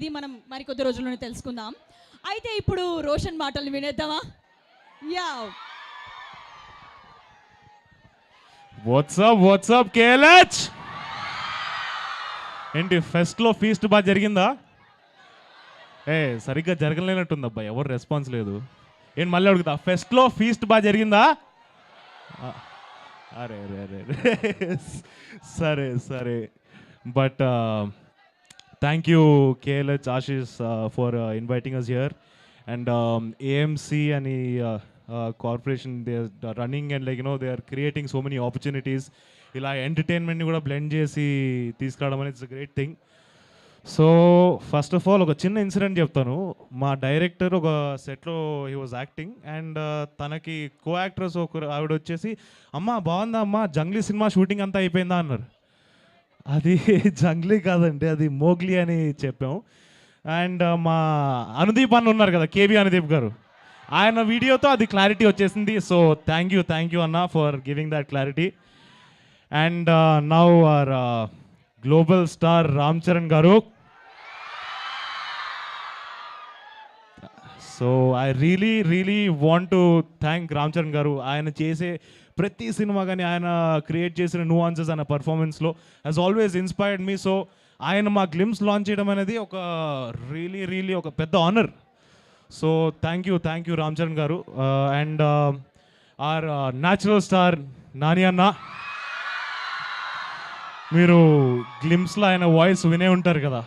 ఇది మనం మరికొద్ది రోజుల్లోనే తెలుసుకుందాం. అయితే ఇప్పుడు రోషన్ మాటలు వినేద్దామా? యా వాట్సాప్ కేఎల్హెచ్ ఏంటి ఫెస్ట్లో ఫీస్ట్ బాగా జరిగిందా? సరిగ్గా జరగలేనట్టుంది అబ్బాయి, ఎవరు రెస్పాన్స్ లేదు. ఏంటి మళ్ళీ అడుగుతా, ఫెస్ట్లో ఫీస్ట్ బాగా జరిగిందా? అరే అరే అరే సరే సరే. But thank you KLH Ashish for inviting us here. And AMC అని corporation they are running and like they are creating so many opportunities. ఇలా ఎంటర్టైన్మెంట్ని కూడా బ్లెండ్ చేసి తీసుకురావడం అనేది it's a great thing. So first of all ఒక చిన్న ఇన్సిడెంట్ చెప్తాను. మా డైరెక్టర్ ఒక సెట్లో హీ వాజ్ యాక్టింగ్ అండ్ తనకి కో యాక్టర్స్ ఒక ఆవిడ వచ్చేసి, అమ్మ బాగుందా అమ్మ, జంగ్లీ సినిమా షూటింగ్ అంతా అయిపోయిందా అన్నారు. అది జంగ్లీ కాదండి, అది మోగ్లీ అని చెప్పాం. అండ్ మా అనుదీప్ అన్న ఉన్నారు కదా, కేబీ అనుదీప్ గారు, ఆయన వీడియోతో అది క్లారిటీ వచ్చేసింది. సో థ్యాంక్ యూ అన్న for giving that clarity. And now our global star Ram Charan garu. So I really want to thank Ram Charan garu. ఆయన చేసే ప్రతి సినిమా కానీ ఆయన క్రియేట్ చేసిన న్యూఆన్సెస్ ఆయన పర్ఫార్మెన్స్లో has always inspired me. So ఆయన మా గ్లిమ్స్ లాంచ్ చేయడం అనేది ఒక రియలీ ఒక పెద్ద honour. So thank you Ram Charan garu. And our natural star Nani అన్న, మీరు గ్లిమ్స్లో ఆయన వాయిస్ వినే ఉంటారు కదా,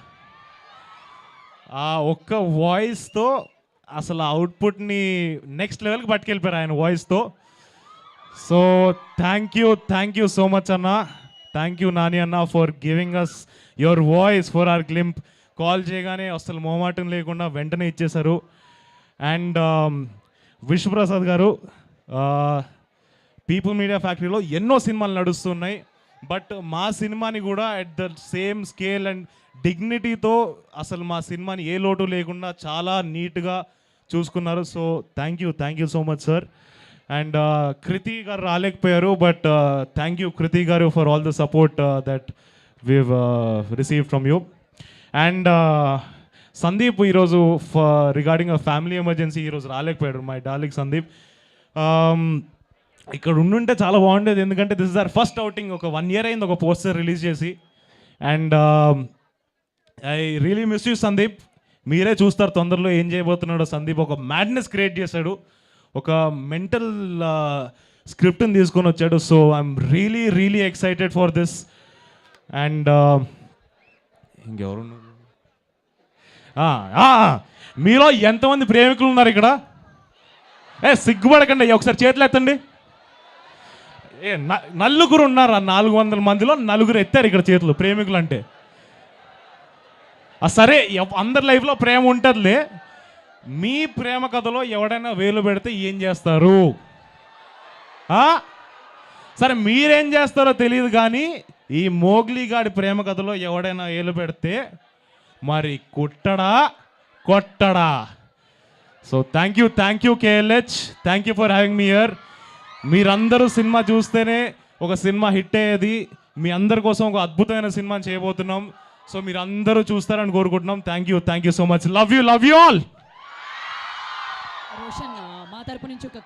ఆ ఒక్క వాయిస్తో అసలు అవుట్పుట్ని నెక్స్ట్ లెవెల్కి పట్టుకెళ్ళిపోయారు ఆయన వాయిస్తో. So thank you so much అన్న. థ్యాంక్ యూ నాని అన్న for giving us your voice for our glimpse. Call చేయగానే అసలు మొహమాటం లేకుండా వెంటనే ఇచ్చేశారు. అండ్ విశ్వప్రసాద్ గారు, పీపుల్ మీడియా ఫ్యాక్టరీలో ఎన్నో సినిమాలు నడుస్తున్నాయి, బట్ మా సినిమాని కూడా at the same scale and డిగ్నిటీతో అసలు మా సినిమాని ఏ లోటు లేకుండా చాలా నీట్గా చూసుకున్నారు. So thank you so much sir. And Kriti garu రాలేకపోయారు, but thank you Kriti garu for all the support that we've receive from you. And Sandeep ఈరోజు రిగార్డింగ్ అ ఫ్యామిలీ ఎమర్జెన్సీ ఈరోజు రాలేకపోయాడు, మై డార్లింగ్ సందీప్. ఇక్కడ ఉండుంటే చాలా బాగుండేది, ఎందుకంటే this is our first outing. ఒక 1 year అయింది ఒక పోస్టర్ రిలీజ్ చేసి. And I really miss you Sandeep. మీరే చూస్తారు తొందరలో ఏం చేయబోతున్నాడో సందీప్. ఒక మ్యాడ్నెస్ క్రియేట్ చేశాడు, ఒక మెంటల్ స్క్రిప్ట్ని తీసుకొని వచ్చాడు. So I'm really excited for this. And ఇంకెవరు మీలో ఎంతమంది ప్రేమికులు ఉన్నారు ఇక్కడ? సిగ్గుపడకండి, ఒకసారి చేతులు ఎత్తండి. నలుగురు ఉన్నారు, 400 మందిలో 4 ఎత్తారు ఇక్కడ చేతులు ప్రేమికులు అంటే. సరే, అందరి లైఫ్లో ప్రేమ ఉంటుందిలే. మీ ప్రేమ కథలో ఎవడైనా వేలు పెడితే ఏం చేస్తారు? సరే మీరేం చేస్తారో తెలియదు, కానీ ఈ మోగ్లీ గాడి ప్రేమ కథలో ఎవడైనా వేలు పెడితే మరి కొట్టడా? So thank you KLH, thank you for having me here. మీరందరూ సినిమా చూస్తేనే ఒక సినిమా హిట్ అయ్యేది. మీ అందరి కోసం ఒక అద్భుతమైన సినిమా చేయబోతున్నాం. సో మీరు అందరూ చూస్తారని కోరుకుంటున్నాం. Thank you so much. Love you all. Roshan మా తరపు నుంచి ఒక